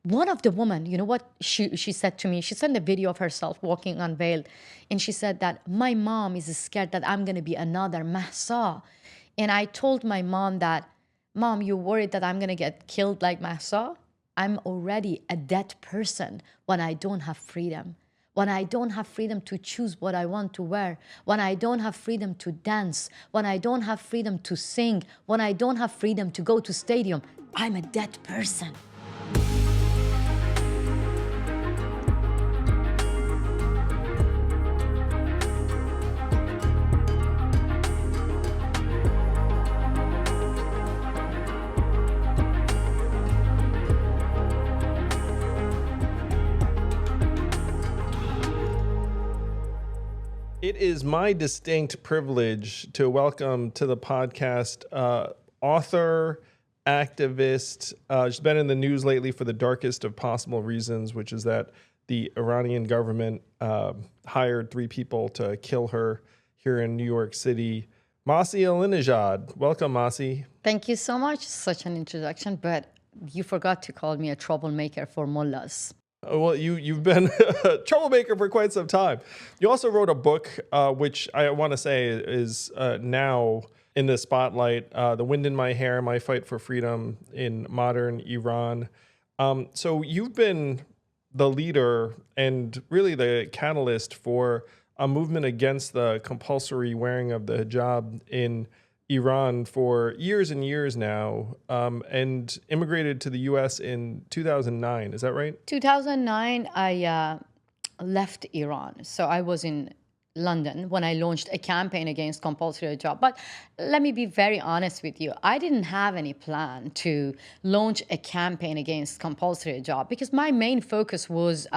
one of the women, you know what she said to me? She sent a video of herself walking unveiled. And she said that my mom is scared that I'm going to be another Mahsa. And I told my mom that, Mom, you worried that I'm going to get killed like Mahsa? I'm already a dead person when I don't have freedom. When I don't have freedom to choose what I want to wear, when I don't have freedom to dance, when I don't have freedom to sing, when I don't have freedom to go to stadium, I'm a dead person. It is my distinct privilege to welcome to the podcast author, activist. She's been in the news lately for the darkest of possible reasons, which is that the Iranian government hired 3 people to kill her here in New York City. Masih Alinejad. Welcome, Masih. Thank you so much. Such an introduction, but you forgot to call me a troublemaker for mullahs. Well, you've been a troublemaker for quite some time. You also wrote a book, which I want to say is now in the spotlight, The Wind in My Hair, My Fight for Freedom in Modern Iran. So you've been the leader and really the catalyst for a movement against the compulsory wearing of the hijab in Iran for years and years now, and immigrated to the U.S. in 2009. Is that right? 2009, I left Iran. So I was in London when I launched a campaign against compulsory hijab. But let me be very honest with you. I didn't have any plan to launch a campaign against compulsory hijab because my main focus was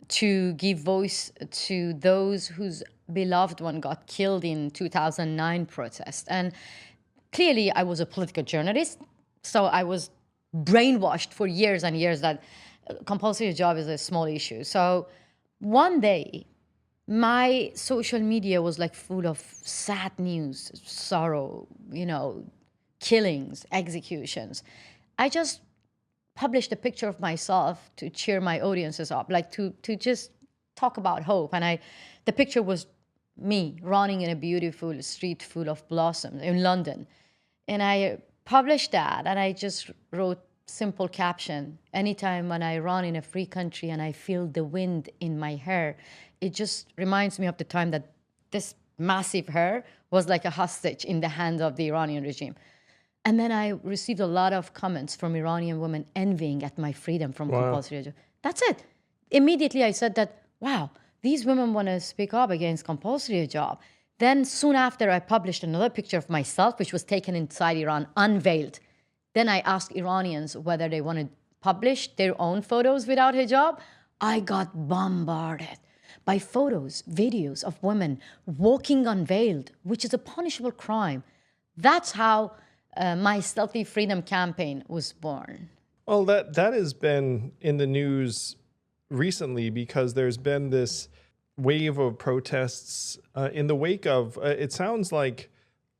to give voice to those whose beloved one got killed in 2009 protest. And clearly I was a political journalist, so I was brainwashed for years and years that compulsory hijab is a small issue. So one day, my social media was like full of sad news, sorrow, killings, executions. I just published a picture of myself to cheer my audiences up, like to just talk about hope. And the picture was me running in a beautiful street full of blossoms in London. And I published that, and I just wrote simple caption. Anytime when I run in a free country and I feel the wind in my hair, it just reminds me of the time that this massive hair was like a hostage in the hands of the Iranian regime. And then I received a lot of comments from Iranian women envying at my freedom from compulsory hijab. That's it. Immediately I said that, wow, these women want to speak up against compulsory hijab. Then soon after, I published another picture of myself, which was taken inside Iran, unveiled. Then I asked Iranians whether they want to publish their own photos without hijab. I got bombarded by photos, videos of women walking unveiled, which is a punishable crime. That's how my Stealthy Freedom campaign was born. Well, that has been in the news recently because there's been this wave of protests in the wake of, it sounds like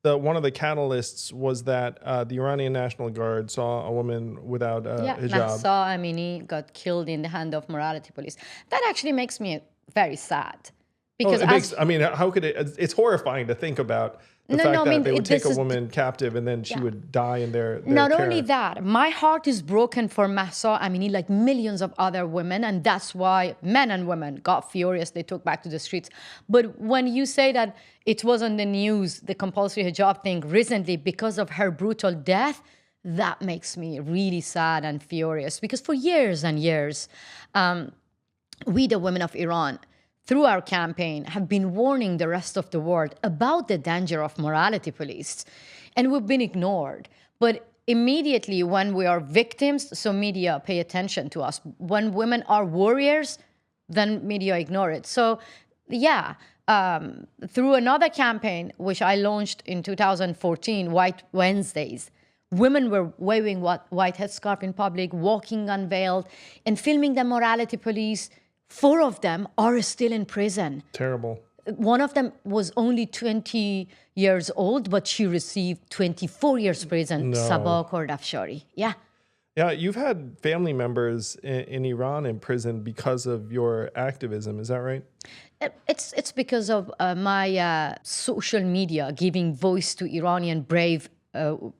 one of the catalysts was that the Iranian National Guard saw a woman without a hijab. Mahsa Amini got killed in the hand of morality police. That actually makes me very sad. Because how could it? It's horrifying to think about the fact that they would take a woman captive and then she would die in their Not care. only that, my heart is broken for Mahsa Amini, like millions of other women, and that's why men and women got furious. They took back to the streets. But when you say that it was on the news, the compulsory hijab thing recently because of her brutal death, that makes me really sad and furious. Because for years and years, we, the women of Iran, through our campaign, have been warning the rest of the world about the danger of morality police. And we've been ignored. But immediately when we are victims, so media pay attention to us. When women are warriors, then media ignore it. So through another campaign, which I launched in 2014, White Wednesdays, women were waving white headscarf in public, walking unveiled, and filming the morality police. 4 of them are still in prison. Terrible. One of them was only 20 years old, but she received 24 years prison. No. Sabah Kordafshari. Yeah. Yeah, you've had family members in Iran imprisoned because of your activism. Is that right? It's because of my social media giving voice to Iranian brave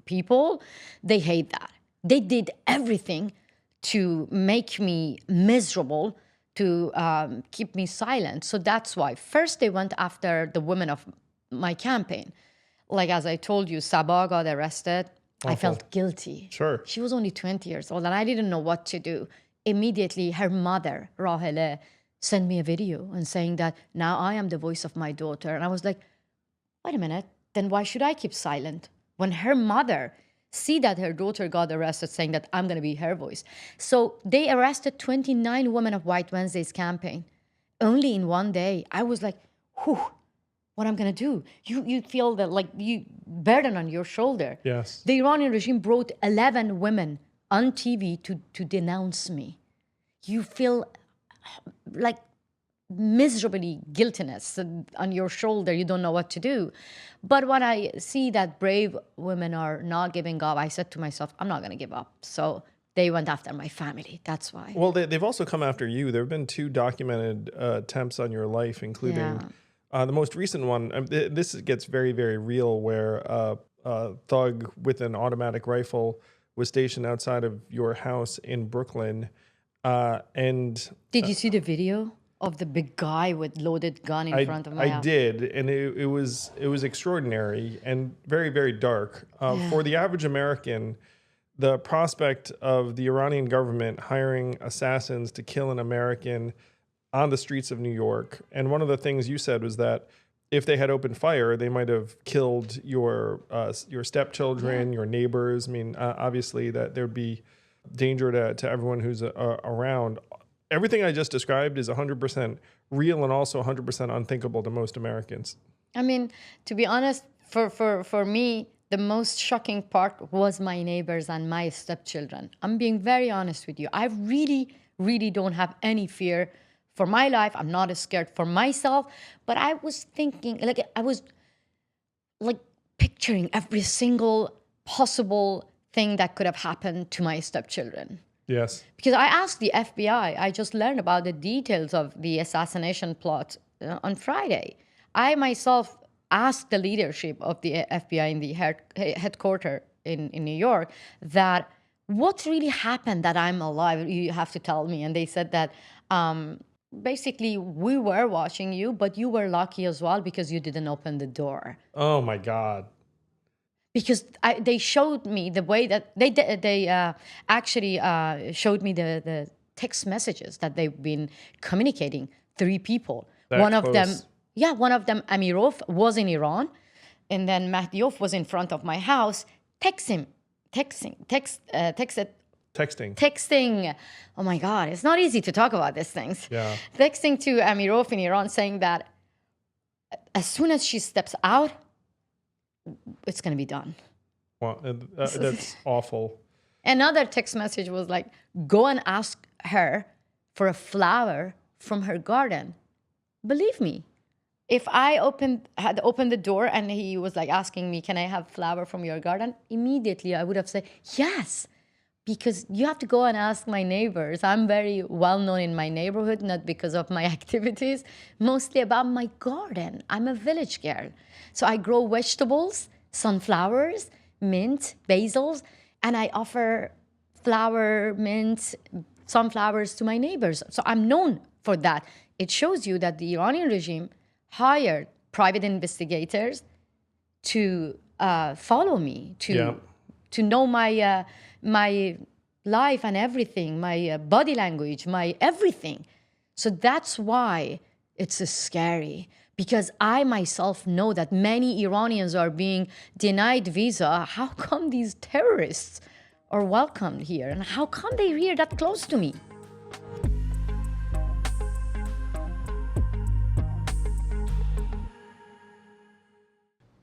people. They hate that. They did everything to make me miserable, to keep me silent. So that's why first they went after the women of my campaign. Like as I told you, Sabah got arrested. I Awful. felt guilty. Sure. She was only 20 years old and I didn't know what to do. Immediately, her mother, Rahele, sent me a video and saying that now I am the voice of my daughter. And I was like, wait a minute, then why should I keep silent? When her mother see that her daughter got arrested saying that I'm going to be her voice. So they arrested 29 women of White Wednesday's campaign only in one day. I was like, whew, what I'm going to do? You feel that like you burden on your shoulder. Yes. The Iranian regime brought 11 women on TV to denounce me. You feel like miserably guiltiness on your shoulder. You don't know what to do. But when I see that brave women are not giving up, I said to myself, I'm not going to give up. So they went after my family. That's why. Well, they've also come after you. There have been 2 documented attempts on your life, including the most recent one. This gets very, very real, where a thug with an automatic rifle was stationed outside of your house in Brooklyn. And did you see the video of the big guy with loaded gun in front of my house? I did, and it was extraordinary and very, very dark. For the average American, the prospect of the Iranian government hiring assassins to kill an American on the streets of New York, and one of the things you said was that if they had opened fire, they might have killed your stepchildren, your neighbors. I mean, obviously that there'd be danger to everyone who's around. Everything I just described is 100% real and also 100% unthinkable to most Americans. I mean, to be honest, for me, the most shocking part was my neighbors and my stepchildren. I'm being very honest with you. I really, really don't have any fear for my life. I'm not scared for myself. But I was thinking, like, I was like picturing every single possible thing that could have happened to my stepchildren. Yes. Because I asked the FBI, I just learned about the details of the assassination plot on Friday. I myself asked the leadership of the FBI in the headquarters in New York that what really happened that I'm alive, you have to tell me. And they said that basically we were watching you, but you were lucky as well because you didn't open the door. Oh my God. Because they showed me the way that they actually showed me the text messages that they've been communicating. 3 people. One of them, Amirov, was in Iran, and then Mahdiov was in front of my house, texting. Oh my God, it's not easy to talk about these things. Yeah. Texting to Amirov in Iran saying that as soon as she steps out, it's going to be done. Well, that's awful. Another text message was like, go and ask her for a flower from her garden. Believe me, if I had opened the door and he was like asking me, can I have flower from your garden? Immediately I would have said, yes, because you have to go and ask my neighbors. I'm very well known in my neighborhood, not because of my activities, mostly about my garden. I'm a village girl. So I grow vegetables, sunflowers, mint, basils, and I offer flower, mint, sunflowers to my neighbors. So I'm known for that. It shows you that the Iranian regime hired private investigators to follow me, to know my my life and everything, my body language, my everything. So that's why it's scary. Because I myself know that many Iranians are being denied visa. How come these terrorists are welcomed here? And how come they're here that close to me?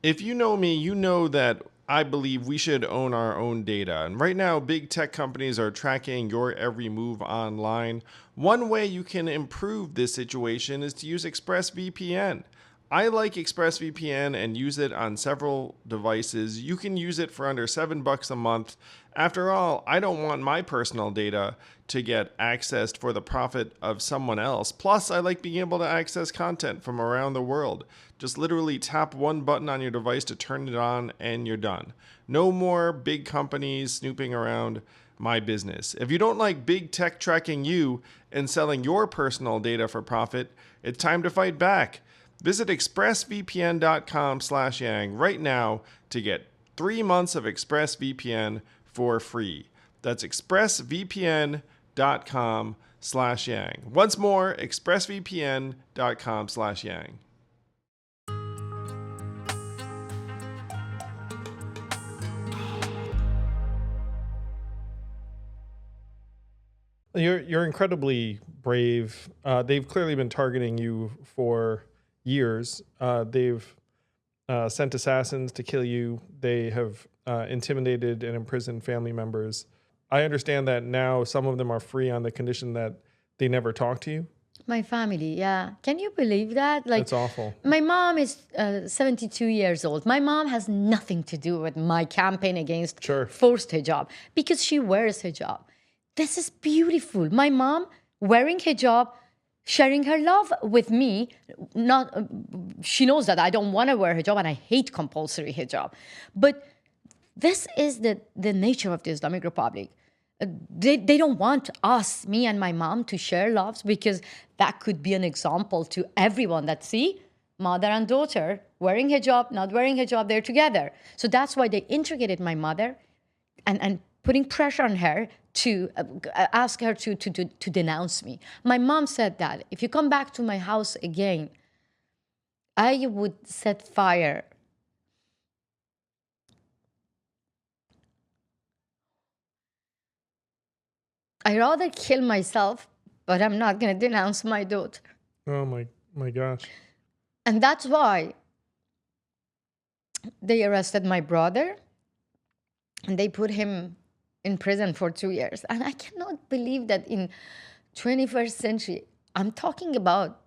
If you know me, you know that I believe we should own our own data. And right now, big tech companies are tracking your every move online. One way you can improve this situation is to use ExpressVPN. I like ExpressVPN and use it on several devices. You can use it for under $7 a month After all, I don't want my personal data to get accessed for the profit of someone else. Plus, I like being able to access content from around the world. Just literally tap one button on your device to turn it on and you're done. No more big companies snooping around my business. If you don't like big tech tracking you and selling your personal data for profit, it's time to fight back. Visit expressvpn.com/yang right now to get 3 months of ExpressVPN for free. That's expressvpn.com/yang. Once more, expressvpn.com/yang. You're incredibly brave. They've clearly been targeting you for years. They've sent assassins to kill you. They have intimidated and imprisoned family members. I understand that now some of them are free on the condition that they never talk to you. My family, yeah. Can you believe that? Like, That's awful. My mom is 72 years old. My mom has nothing to do with my campaign against forced hijab because she wears hijab. This is beautiful. My mom wearing hijab, sharing her love with me. She knows that I don't want to wear hijab and I hate compulsory hijab. But this is the nature of the Islamic Republic. They don't want us, me and my mom, to share loves because that could be an example to everyone that, see, mother and daughter wearing hijab, not wearing hijab, they're together. So that's why they integrated my mother and putting pressure on her to ask her to denounce me. My mom said that if you come back to my house again, I would set fire. I'd rather kill myself, but I'm not going to denounce my daughter. Oh my gosh. And that's why they arrested my brother and they put him in prison for 2 years. And I cannot believe that in 21st century, I'm talking about,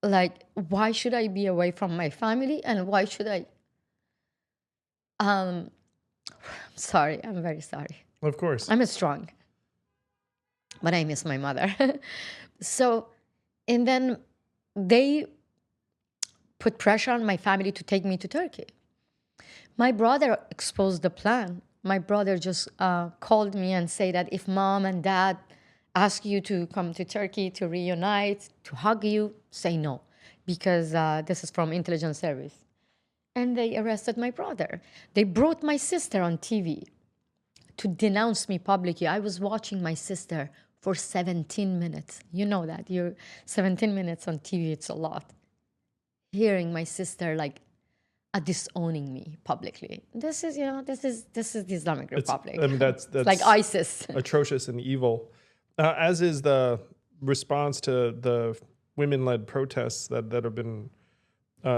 like, why should I be away from my family and why should I... I'm sorry, I'm very sorry. Of course. I'm strong, but I miss my mother. So, and then they put pressure on my family to take me to Turkey. My brother exposed the plan. My brother just called me and said that if mom and dad ask you to come to Turkey to reunite, to hug you, say no, because this is from intelligence service. And they arrested my brother. They brought my sister on TV to denounce me publicly. I was watching my sister for 17 minutes. You know that. You're 17 minutes on TV, it's a lot. Hearing my sister like disowning me publicly. This is the Islamic Republic. That's like ISIS. Atrocious and evil. As is the response to the women-led protests that have been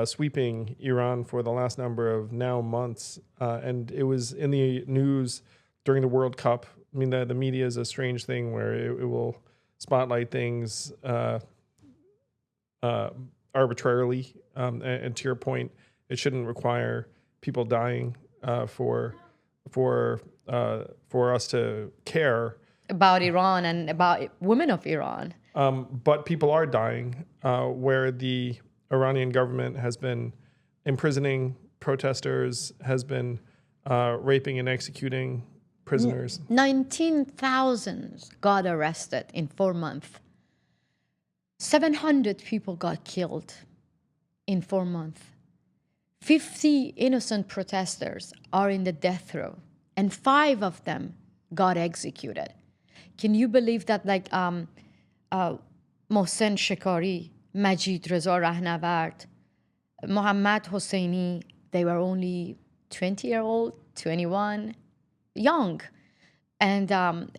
sweeping Iran for the last number of now months. And it was in the news during the World Cup. I mean, the media is a strange thing where it will spotlight things arbitrarily. And to your point, it shouldn't require people dying for us to care about Iran and about women of Iran. But people are dying, where the Iranian government has been imprisoning protesters, has been raping and executing prisoners. 19,000 got arrested in 4 months. 700 people got killed in 4 months. 50 innocent protesters are in the death row, and 5 of them got executed. Can you believe that, like, Mohsen Shekari, Majid Reza Rahnavard, Mohammad Hosseini, they were only 20-year-old, 21, young. And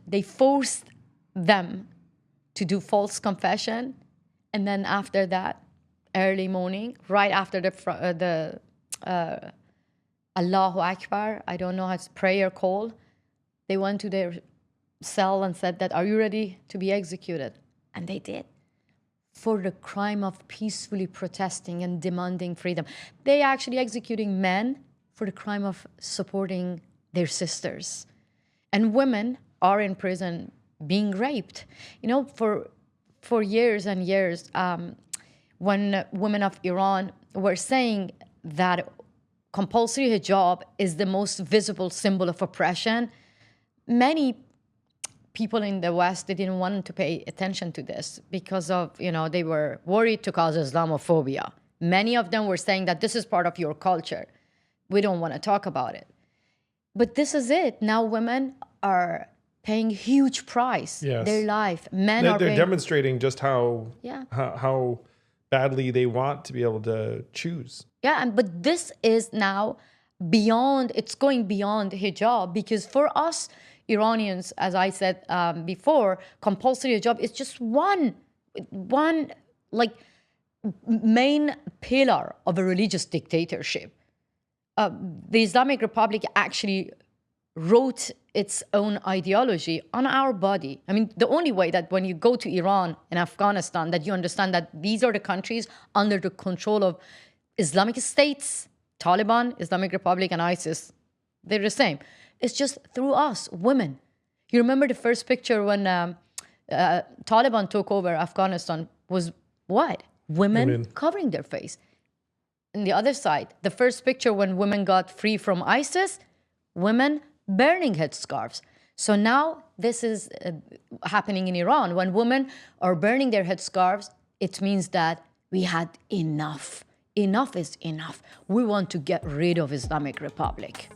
they forced them to do false confession. And then after that, early morning, right after the Allahu Akbar, I don't know how it's prayer call, they went to their cell and said that, are you ready to be executed? And they did, for the crime of peacefully protesting and demanding freedom. They actually executing men for the crime of supporting their sisters. and women are in prison being raped. For years and years, when women of Iran were saying that compulsory hijab is the most visible symbol of oppression, many people in the West, they didn't want to pay attention to this because of, they were worried to cause Islamophobia. Many of them were saying that this is part of your culture. We don't want to talk about it. But this is it. Now women are paying huge price, Yes. their life. They're demonstrating just how Yeah. how badly they want to be able to choose. Yeah, but this is now beyond, it's going beyond hijab, because for us Iranians, as I said before, compulsory hijab is just one like main pillar of a religious dictatorship. The Islamic Republic actually wrote its own ideology on our body. I mean, the only way that when you go to Iran and Afghanistan that you understand that these are the countries under the control of Islamic states, Taliban, Islamic Republic, and ISIS, they're the same. It's just through us, women. You remember the first picture when Taliban took over Afghanistan was what? Women covering their face. On the other side, the first picture when women got free from ISIS, women burning headscarves. So now this is happening in Iran. When women are burning their headscarves, it means that we had enough. Enough is enough. We want to get rid of Islamic Republic.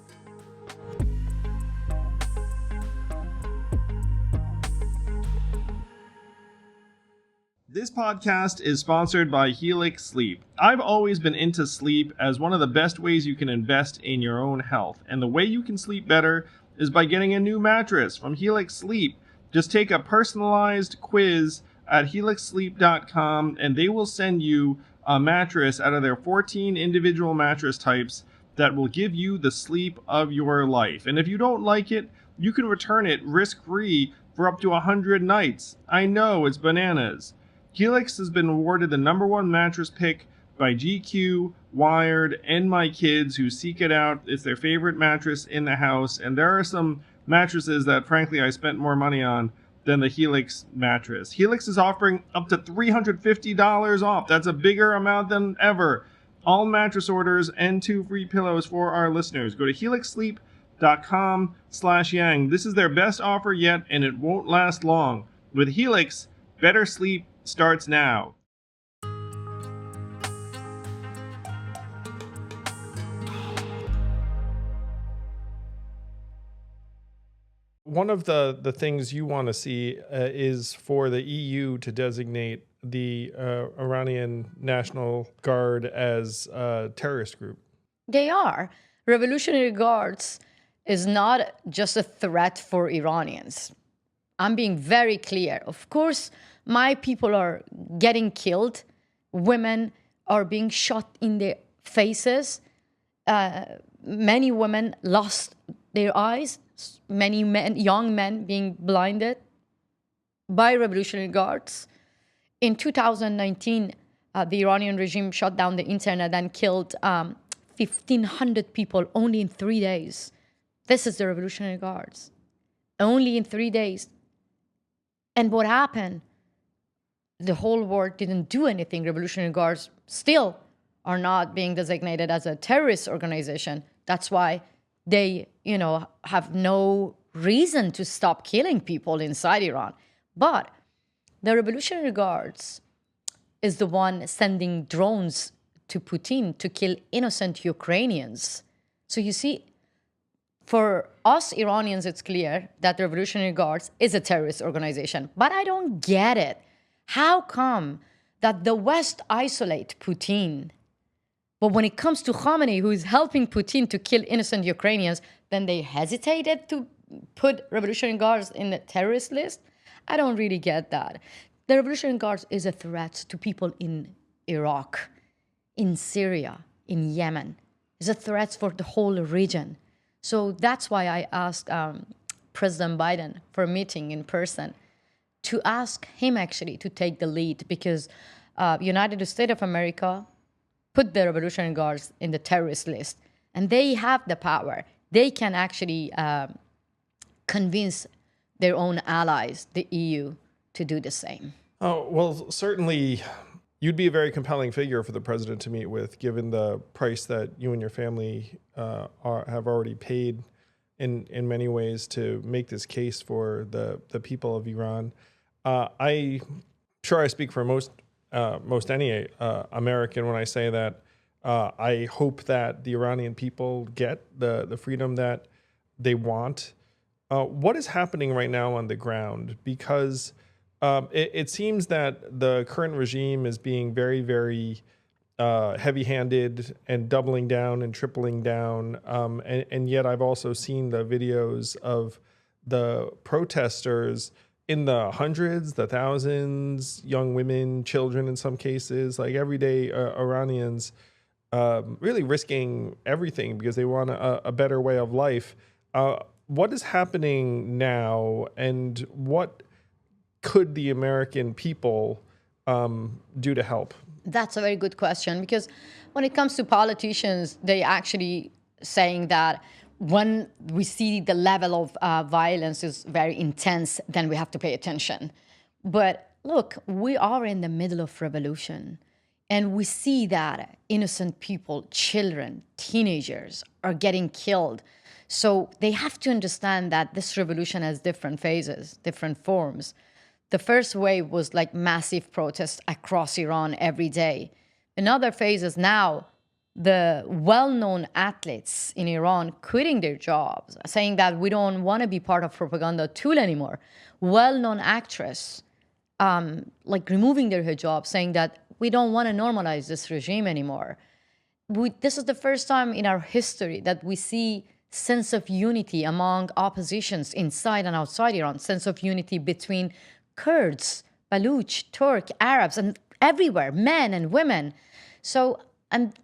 This podcast is sponsored by Helix Sleep. I've always been into sleep as one of the best ways you can invest in your own health. And the way you can sleep better is by getting a new mattress from Helix Sleep. Just take a personalized quiz at helixsleep.com and they will send you a mattress out of their 14 individual mattress types that will give you the sleep of your life. And if you don't like it, you can return it risk-free for up to 100 nights. I know, it's bananas. Helix has been awarded the #1 mattress pick by GQ, Wired, and my kids who seek it out. It's their favorite mattress in the house, and there are some mattresses that, frankly, I spent more money on than the Helix mattress. Helix is offering up to $350 off. That's a bigger amount than ever. All mattress orders and 2 free pillows for our listeners. Go to helixsleep.com/yang. This is their best offer yet, and it won't last long. With Helix, better sleep starts now. One of the things you want to see is for the EU to designate the Iranian National Guard as a terrorist group. They are. Revolutionary Guards is not just a threat for Iranians. I'm being very clear. Of course, my people are getting killed. Women are being shot in their faces. Many women lost their eyes. Many men, young men being blinded by Revolutionary Guards. In 2019, the Iranian regime shut down the internet and killed 1,500 people only in 3 days. This is the Revolutionary Guards. Only in 3 days. And what happened? The whole world didn't do anything. Revolutionary Guards still are not being designated as a terrorist organization. That's why they, have no reason to stop killing people inside Iran. But the Revolutionary Guards is the one sending drones to Putin to kill innocent Ukrainians. So you see, for us Iranians, it's clear that the Revolutionary Guards is a terrorist organization. But I don't get it. How come that the West isolate Putin, but when it comes to Khamenei, who is helping Putin to kill innocent Ukrainians, then they hesitated to put Revolutionary Guards in the terrorist list? I don't really get that. The Revolutionary Guards is a threat to people in Iraq, in Syria, in Yemen. It's a threat for the whole region. So that's why I asked President Biden for a meeting in person to ask him actually to take the lead, because United States of America put the Revolutionary Guards in the terrorist list, and they have the power. They can actually convince their own allies, the EU, to do the same. Oh, well, certainly you'd be a very compelling figure for the president to meet with, given the price that you and your family have already paid in many ways to make this case for the people of Iran. I'm sure I speak for most any American when I say that I hope that the Iranian people get the freedom that they want. What is happening right now on the ground? Because it seems that the current regime is being very, very heavy-handed and doubling down and tripling down. And yet I've also seen the videos of the protesters in the hundreds, the thousands, young women, children in some cases, like everyday Iranians really risking everything because they want a better way of life. What is happening now, and what could the American people do to help? That's a very good question, because when it comes to politicians, they actually saying that when we see the level of violence is very intense, then we have to pay attention. But look, we are in the middle of revolution, and we see that innocent people, children, teenagers are getting killed. So they have to understand that this revolution has different phases, different forms. The first wave was like massive protests across Iran every day. Another phase is now the well-known athletes in Iran quitting their jobs, saying that we don't want to be part of propaganda tool anymore. Well-known actress, like removing their hijab, saying that we don't want to normalize this regime anymore. This is the first time in our history that we see sense of unity among oppositions inside and outside Iran, sense of unity between Kurds, Baluch, Turk, Arabs, and everywhere, men and women. So, and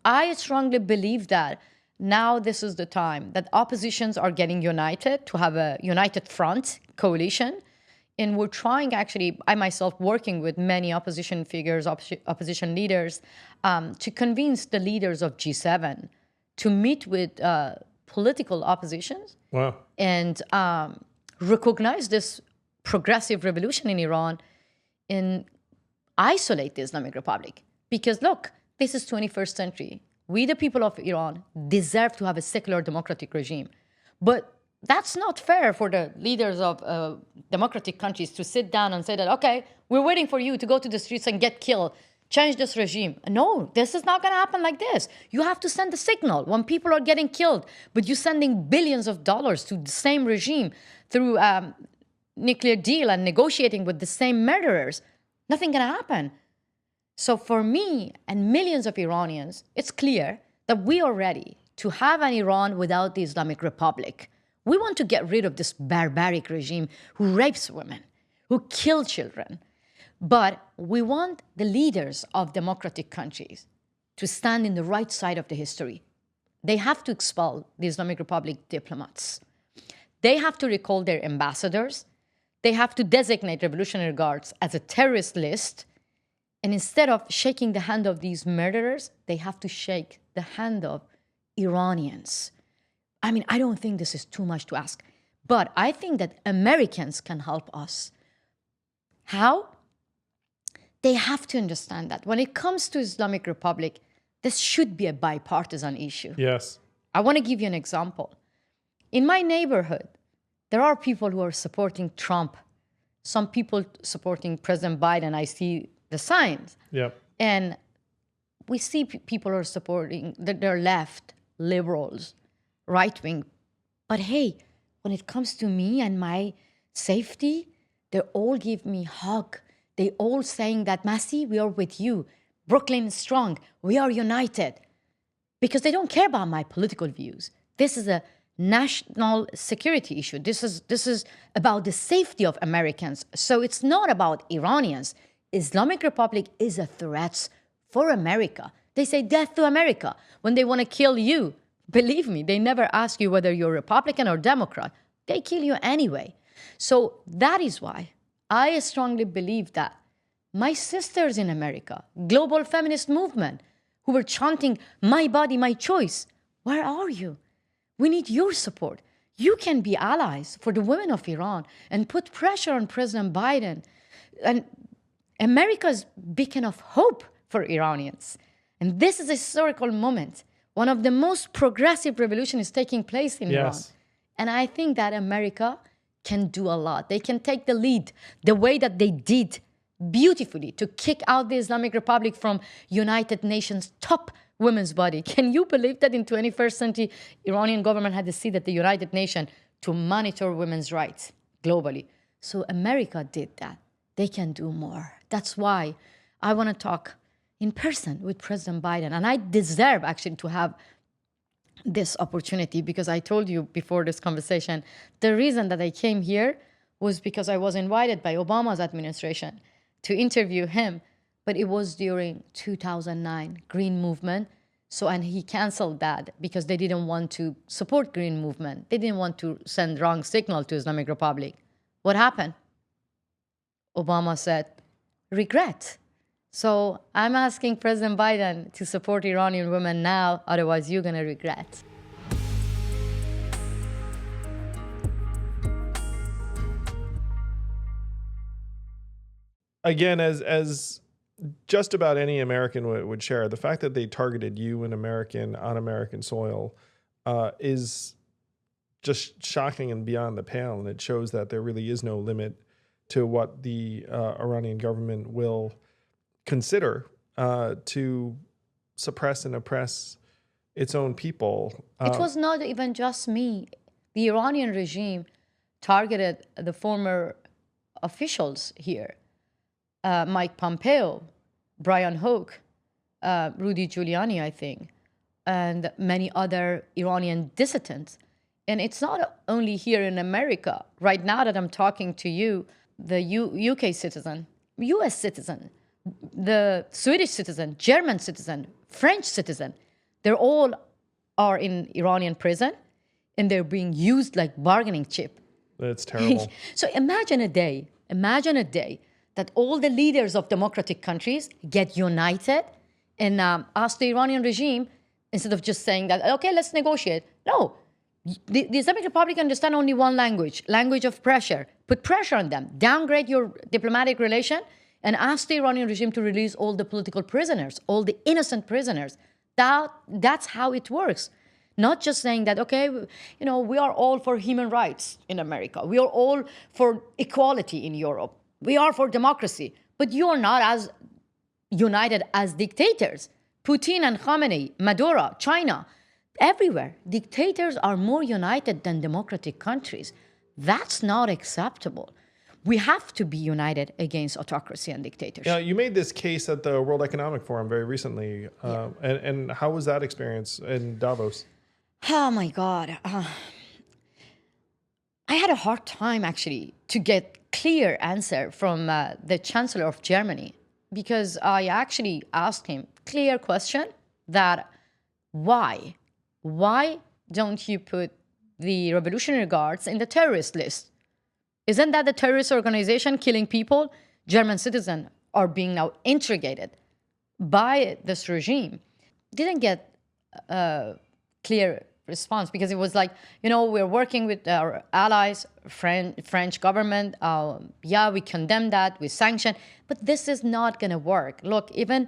I strongly believe that now this is the time that oppositions are getting united to have a united front, coalition. And we're trying, actually, I myself working with many opposition figures, opposition leaders, to convince the leaders of G7 to meet with political oppositions. Wow. And recognize this progressive revolution in Iran and isolate the Islamic Republic. Because look, this is 21st century. We, the people of Iran, deserve to have a secular democratic regime. But that's not fair for the leaders of democratic countries to sit down and say that, okay, we're waiting for you to go to the streets and get killed. Change this regime. No, this is not going to happen like this. You have to send a signal when people are getting killed, but you're sending billions of dollars to the same regime through nuclear deal and negotiating with the same murderers. Nothing going to happen. So for me and millions of Iranians, it's clear that we are ready to have an Iran without the Islamic Republic. We want to get rid of this barbaric regime who rapes women, who kills children. But we want the leaders of democratic countries to stand in the right side of the history. They have to expel the Islamic Republic diplomats. They have to recall their ambassadors. They have to designate Revolutionary Guards as a terrorist list. And instead of shaking the hand of these murderers, they have to shake the hand of Iranians. I mean, I don't think this is too much to ask, but I think that Americans can help us. How? They have to understand that when it comes to Islamic Republic, this should be a bipartisan issue. Yes. I want to give you an example. In my neighborhood, there are people who are supporting Trump, some people supporting President Biden. I see the signs. Yep. And we see people are supporting, they're left, liberals, right-wing. But hey, when it comes to me and my safety, they all give me a hug. They all saying that, Masih, we are with you. Brooklyn is strong. We are united. Because they don't care about my political views. This is a national security issue. This is about the safety of Americans. So it's not about Iranians. Islamic Republic is a threat for America. They say death to America when they want to kill you. Believe me, they never ask you whether you're Republican or Democrat. They kill you anyway. So that is why I strongly believe that my sisters in America, global feminist movement, who were chanting, my body, my choice, where are you? We need your support. You can be allies for the women of Iran and put pressure on President Biden and America's beacon of hope for Iranians. And this is a historical moment. One of the most progressive revolutions is taking place in Iran. Yes. And I think that America can do a lot. They can take the lead the way that they did beautifully to kick out the Islamic Republic from United Nations top women's body. Can you believe that in 21st century, Iranian government had a seat at the United Nations to monitor women's rights globally? So America did that. They can do more. That's why I want to talk in person with President Biden. And I deserve actually to have this opportunity, because I told you before this conversation, the reason that I came here was because I was invited by Obama's administration to interview him, but it was during 2009 Green Movement. So, and he canceled that because they didn't want to support Green Movement. They didn't want to send wrong signal to Islamic Republic. What happened? Obama said, regret. So I'm asking President Biden to support Iranian women now, otherwise you're going to regret. Again, as just about any American would share, the fact that they targeted you, an American, on American soil, is just shocking and beyond the pale. And it shows that there really is no limit to what the Iranian government will consider to suppress and oppress its own people. It was not even just me. The Iranian regime targeted the former officials here. Mike Pompeo, Brian Hoke, Rudy Giuliani, I think, and many other Iranian dissidents. And it's not only here in America. Right now that I'm talking to you, the UK citizen, US citizen, the Swedish citizen, German citizen, French citizen, they're all are in Iranian prison, and they're being used like bargaining chip. That's terrible. So imagine a day that all the leaders of democratic countries get united and ask the Iranian regime, instead of just saying that, okay, let's negotiate. No, the Islamic Republic understand only one language of pressure. Put pressure on them, downgrade your diplomatic relation, and ask the Iranian regime to release all the political prisoners, all the innocent prisoners. That's how it works. Not just saying that, okay, we are all for human rights in America. We are all for equality in Europe. We are for democracy. But you are not as united as dictators. Putin and Khamenei, Maduro, China, everywhere. Dictators are more united than democratic countries. That's not acceptable. We have to be united against autocracy and dictatorship. Yeah, you made this case at the World Economic Forum very recently. And how was that experience in Davos? Oh, my God. I had a hard time, actually, to get clear answer from the Chancellor of Germany, because I actually asked him clear question that why don't you put the Revolutionary Guards in the terrorist list? Isn't that the terrorist organization killing people? German citizens are being now interrogated by this regime. Didn't get a clear response, because it was like, we're working with our allies, French government. Yeah, we condemn that, we sanction, but this is not going to work. Look, even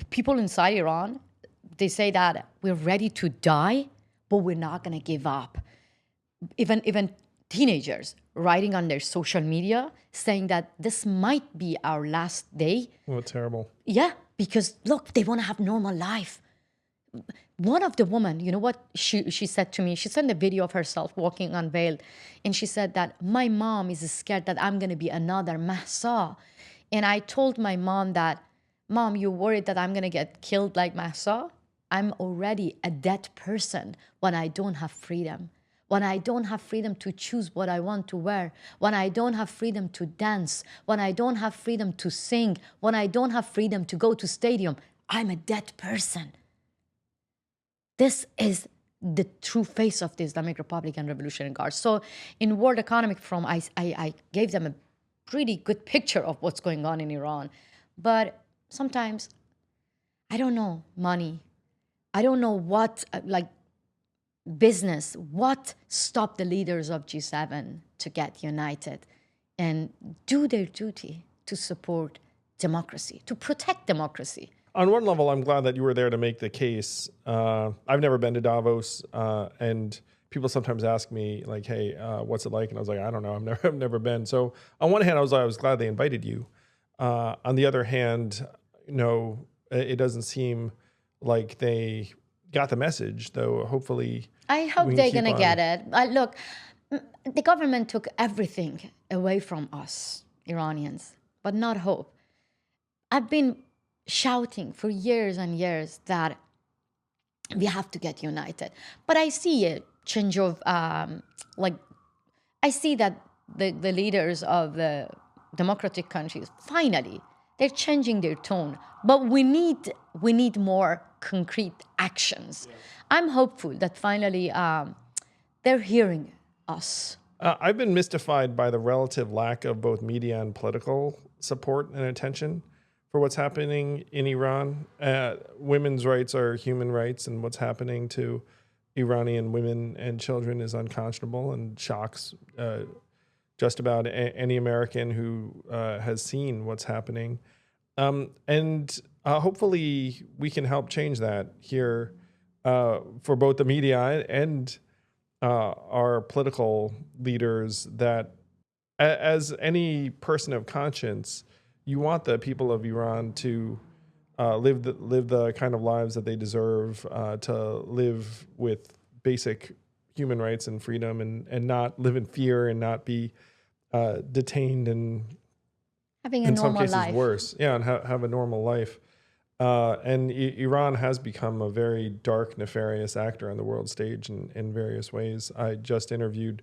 people inside Iran, they say that we're ready to die, but we're not going to give up. Even teenagers writing on their social media saying that this might be our last day. Oh, terrible. Yeah, because look, they want to have normal life. One of the women, you know what she said to me? She sent a video of herself walking unveiled, and she said that my mom is scared that I'm going to be another Mahsa. And I told my mom that, Mom, you worried that I'm going to get killed like Mahsa? I'm already a dead person when I don't have freedom. When I don't have freedom to choose what I want to wear, when I don't have freedom to dance, when I don't have freedom to sing, when I don't have freedom to go to stadium, I'm a dead person. This is the true face of the Islamic Republic and Revolutionary Guards. So in World Economic Forum, I gave them a pretty good picture of what's going on in Iran. But sometimes, I don't know, money. I don't know what, business, what stopped the leaders of G7 to get united and do their duty to support democracy, to protect democracy? On one level, I'm glad that you were there to make the case. I've never been to Davos, and people sometimes ask me, like, "Hey, what's it like?" And I was like, "I don't know. I've never been." So on one hand, I was glad they invited you. On the other hand, it doesn't seem like they got the message. Though hopefully, I hope we can they're keep going to on. get it. Look, the government took everything away from us, Iranians, but not hope. I've been shouting for years and years that we have to get united. But I see a change of, like, I see that the leaders of the democratic countries, finally, they're changing their tone. But we need more concrete actions. Yeah. I'm hopeful that finally they're hearing us. I've been mystified by the relative lack of both media and political support and attention for what's happening in Iran. Women's rights are human rights, and what's happening to Iranian women and children is unconscionable and shocks just about any American who has seen what's happening. And hopefully we can help change that here for both the media and our political leaders, that as any person of conscience, you want the people of Iran to live the kind of lives that they deserve, to live with basic human rights and freedom, and not live in fear and not be detained and Having a in some normal cases life. worse. Yeah, and have a normal life. And Iran has become a very dark, nefarious actor on the world stage in various ways. I just interviewed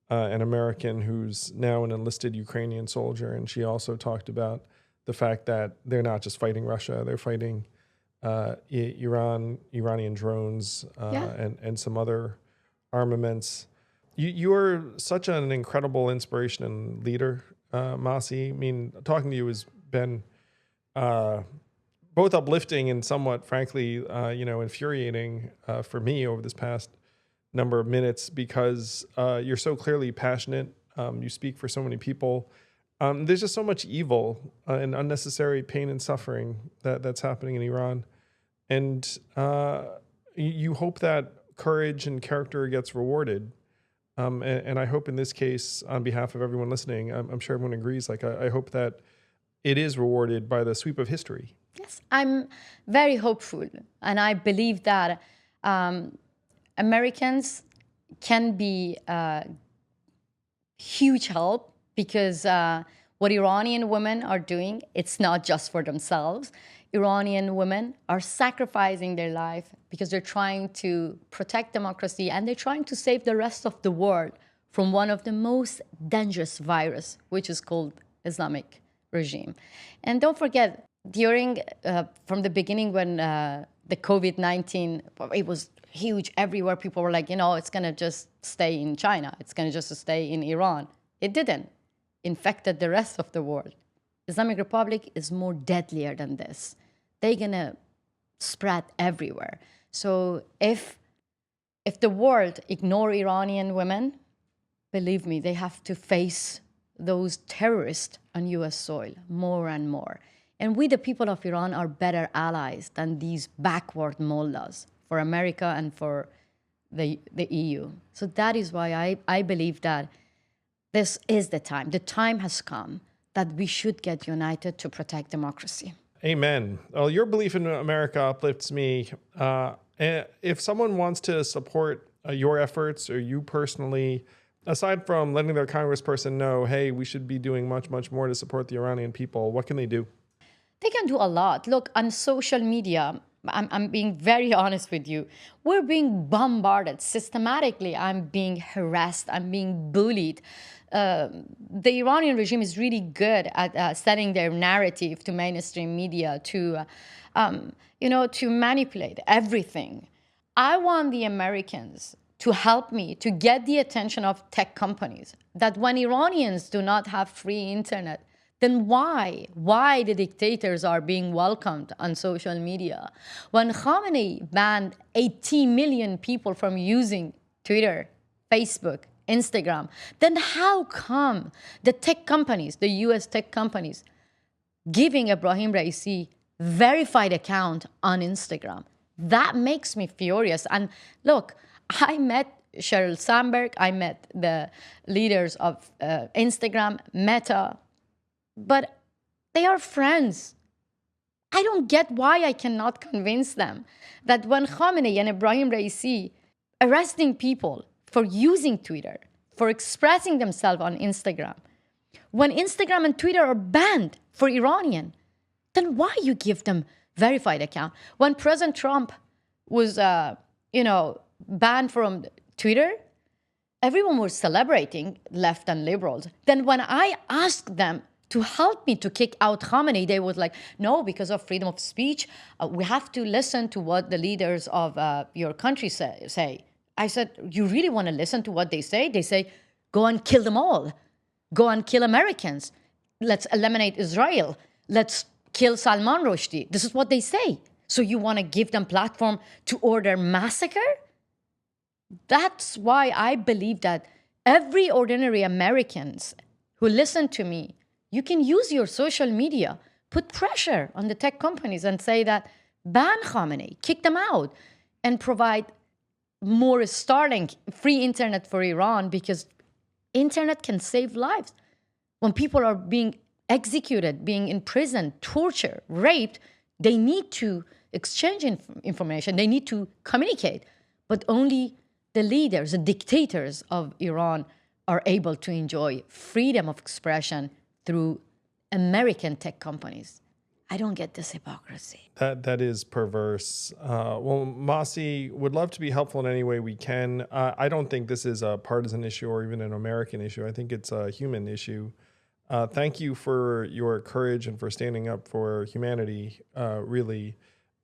an American who's now an enlisted Ukrainian soldier, and she also talked about the fact that they're not just fighting Russia; they're fighting Iranian drones, Yeah. and some other armaments. You are such an incredible inspiration and leader, Masih. I mean, talking to you has been both uplifting and somewhat, frankly, infuriating for me over this past number of minutes, because you're so clearly passionate. You speak for so many people. There's just so much evil and unnecessary pain and suffering that's happening in Iran. And you hope that courage and character gets rewarded. And I hope in this case, on behalf of everyone listening, I'm sure everyone agrees, like I hope that it is rewarded by the sweep of history. Yes, I'm very hopeful. And I believe that Americans can be huge help, because what Iranian women are doing, it's not just for themselves. Iranian women are sacrificing their life because they're trying to protect democracy, and they're trying to save the rest of the world from one of the most dangerous virus, which is called Islamic regime. And don't forget, from the beginning when the COVID-19, it was huge everywhere. People were like, it's going to just stay in China. It's going to just stay in Iran. It didn't. Infected the rest of the world. Islamic Republic is more deadlier than this. They're going to spread everywhere. So if the world ignore Iranian women, believe me, they have to face those terrorists on U.S. soil more and more. And we, the people of Iran, are better allies than these backward mullahs for America and for the EU. So that is why I believe that this is the time. The time has come that we should get united to protect democracy. Amen. Well, your belief in America uplifts me. If someone wants to support your efforts, or you personally, aside from letting their congressperson know, hey, we should be doing much, much more to support the Iranian people, what can they do? They can do a lot. Look, on social media, I'm being very honest with you. We're being bombarded systematically. I'm being harassed. I'm being bullied. The Iranian regime is really good at setting their narrative to mainstream media to manipulate everything. I want the Americans to help me to get the attention of tech companies, that when Iranians do not have free internet, then why the dictators are being welcomed on social media? When Khamenei banned 80 million people from using Twitter, Facebook, Instagram, then how come the tech companies, the US tech companies, giving Ibrahim Raisi verified account on Instagram? That makes me furious. And look, I met Sheryl Sandberg, I met the leaders of Instagram, Meta, but they are friends. I don't get why I cannot convince them that when Khamenei and Ibrahim Raisi arresting people for using Twitter, for expressing themselves on Instagram, when Instagram and Twitter are banned for Iranian, then why you give them verified account? When President Trump was, banned from Twitter, everyone was celebrating, left and liberals. Then when I asked them to help me to kick out Khamenei, they was like, no, because of freedom of speech, we have to listen to what the leaders of your country say. I said, you really want to listen to what they say? They say, go and kill them all. Go and kill Americans. Let's eliminate Israel. Let's kill Salman Rushdie. This is what they say. So you want to give them platform to order massacre? That's why I believe that every ordinary Americans who listen to me, you can use your social media, put pressure on the tech companies and say that ban Khamenei, kick them out, and provide more Starlink, free internet for Iran, because internet can save lives. When people are being executed, being imprisoned, tortured, raped, they need to exchange information, they need to communicate, but only the leaders, the dictators of Iran are able to enjoy freedom of expression through American tech companies. I don't get this hypocrisy. That is perverse. Well, Masih, would love to be helpful in any way we can. I don't think this is a partisan issue or even an American issue. I think it's a human issue. Thank you for your courage and for standing up for humanity, really.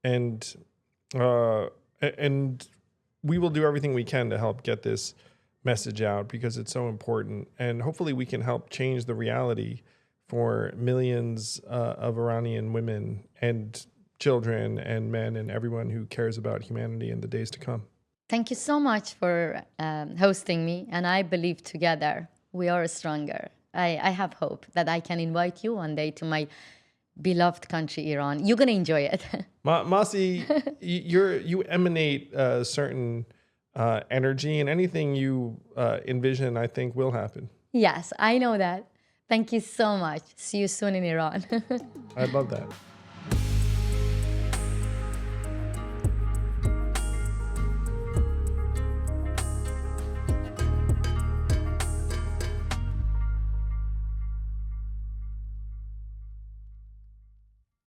And we will do everything we can to help get this message out because it's so important. And hopefully we can help change the reality for millions of Iranian women and children and men and everyone who cares about humanity in the days to come. Thank you so much for hosting me. And I believe together we are stronger. I have hope that I can invite you one day to my beloved country, Iran. You're going to enjoy it. Masih, you emanate a certain energy, and anything you envision, I think, will happen. Yes, I know that. Thank you so much. See you soon in Iran. I love that.